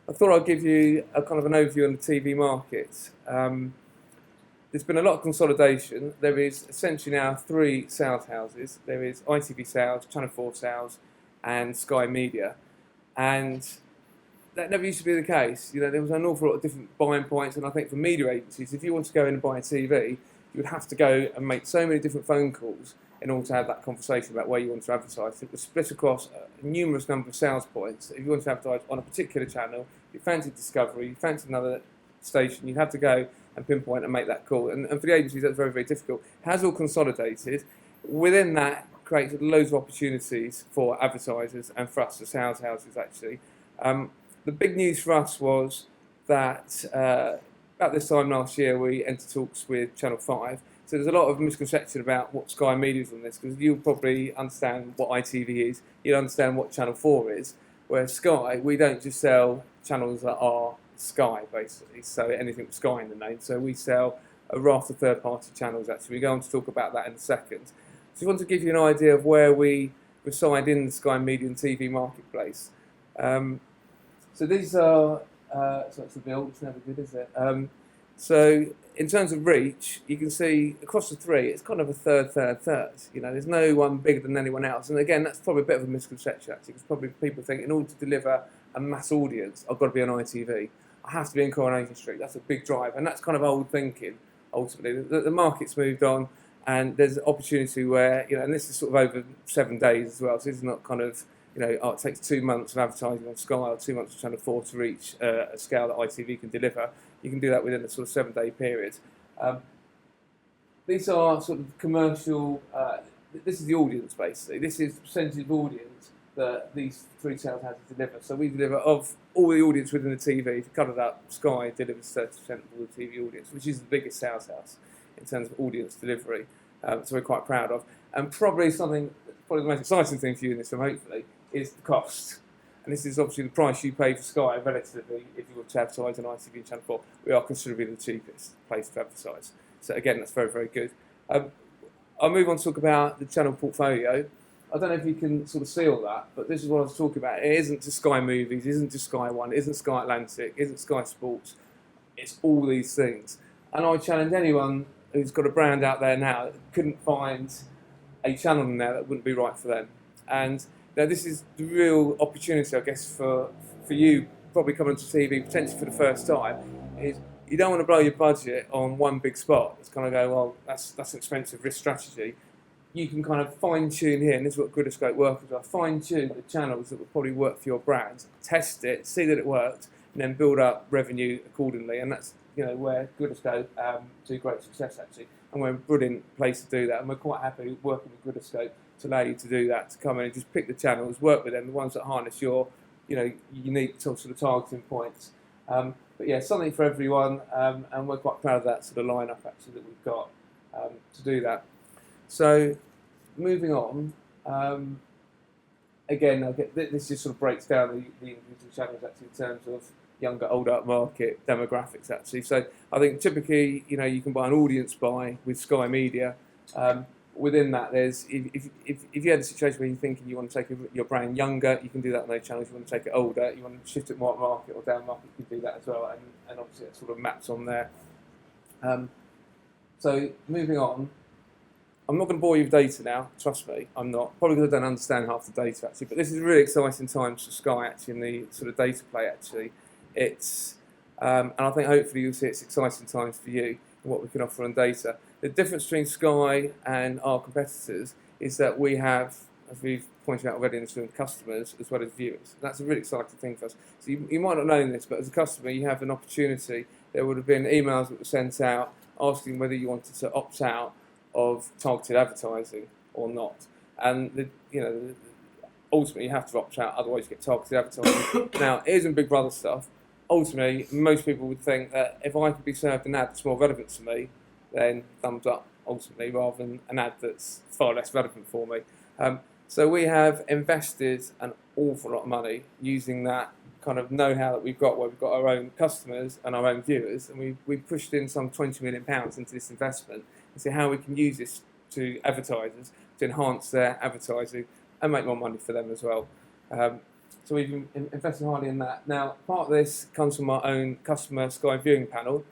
I thought I'd give you a kind of an overview on the TV market. There's been a lot of consolidation. There is essentially now three sales houses. There is ITV Sales, Channel 4 Sales, and Sky Media. And that never used to be the case. There was an awful lot of different buying points, and I think for media agencies, if you want to go in and buy a TV, you would have to go and make so many different phone calls in order to have that conversation about where you want to advertise. It was split across a numerous number of sales points. If you want to advertise on a particular channel, you fancied Discovery, you fancied another station, you have to go and pinpoint and make that call. And for the agencies, that's very, very difficult. It has all consolidated. Within that, created loads of opportunities for advertisers and for us, the sales houses, actually. The big news for us was that about this time last year, we entered talks with Channel 5. So there's a lot of misconception about what Sky Media is on this, because you'll probably understand what ITV is, you'll understand what Channel 4 is, whereas Sky, we don't just sell channels that are Sky, basically, so anything with Sky in the name. So we sell a raft of third-party channels, actually. We're going to talk about that in a second. So I want to give you an idea of where we reside in the Sky Media and TV marketplace. So these are, so that's the build, it's never good, is it? So in terms of reach, you can see across the three, it's kind of a third. There's no one bigger than anyone else. And again, that's probably a bit of a misconception, actually, because probably people think in order to deliver a mass audience, I've got to be on ITV. I have to be in Coronation Street. That's a big drive. And that's kind of old thinking, ultimately. The market's moved on, and there's an opportunity where, and this is sort of over 7 days as well, so this is not kind of, it takes 2 months of advertising on Sky or 2 months of Channel 4 to reach a scale that ITV can deliver. You can do that within a sort of 7-day period. These are sort of commercial, this is the audience basically. This is the percentage of audience that these three sales houses deliver. So we deliver of all the audience within the TV. If you cut it up, Sky delivers 30% of all the TV audience, which is the biggest sales house in terms of audience delivery. So we're quite proud of. And probably the most exciting thing for you in this film, hopefully, is the cost. And this is obviously the price you pay for Sky relatively if you were to advertise on ITV and Channel 4. We are considerably the cheapest place to advertise. So again, that's very, very good. I'll move on to talk about the channel portfolio. I don't know if you can sort of see all that, but this is what I was talking about. It isn't just Sky Movies, it isn't just Sky One, it isn't Sky Atlantic, it isn't Sky Sports. It's all these things. And I challenge anyone who's got a brand out there now that couldn't find a channel in there that wouldn't be right for them. And this is the real opportunity, I guess, for you probably coming to TV potentially for the first time, is you don't want to blow your budget on one big spot. It's kind of go, well, that's an expensive risk strategy. You can kind of fine-tune here, and this is what Guerillascope works with, fine-tune the channels that will probably work for your brand, test it, see that it worked, and then build up revenue accordingly. And that's where Guerillascope do great success, actually. And we're in a brilliant place to do that, and we're quite happy working with Guerillascope to allow you to do that, to come in and just pick the channels, work with them, the ones that harness your unique sort of targeting points. But yeah, something for everyone, and we're quite proud of that sort of lineup actually that we've got to do that. So moving on, again, this just sort of breaks down the individual channels actually in terms of younger, older market demographics actually. So I think typically, you can buy an audience buy with Sky Media. Within that, there's if you had a situation where you're thinking you want to take your brand younger, you can do that on those channels. You want to take it older, you want to shift it more up market or down market, you can do that as well. And obviously it sort of maps on there. So moving on, I'm not going to bore you with data now. Trust me, I'm not. Probably because I don't understand half the data actually. But this is really exciting times for Sky actually in the sort of data play actually. It's and I think hopefully you'll see it's exciting times for you and what we can offer on data. The difference between Sky and our competitors is that we have, as we've pointed out already in this room, customers as well as viewers. That's a really exciting thing for us. So you might not know this, but as a customer, you have an opportunity. There would have been emails that were sent out asking whether you wanted to opt out of targeted advertising or not. And ultimately you have to opt out, otherwise you get targeted advertising. Now, here's some Big Brother stuff. Ultimately, most people would think that if I could be served an ad that's more relevant to me, then thumbs up, ultimately, rather than an ad that's far less relevant for me. So we have invested an awful lot of money using that kind of know-how that we've got, where we've got our own customers and our own viewers, and we've pushed in some £20 million into this investment and see how we can use this to advertisers to enhance their advertising and make more money for them as well. So we've invested highly in that. Now, part of this comes from our own customer Sky viewing panel,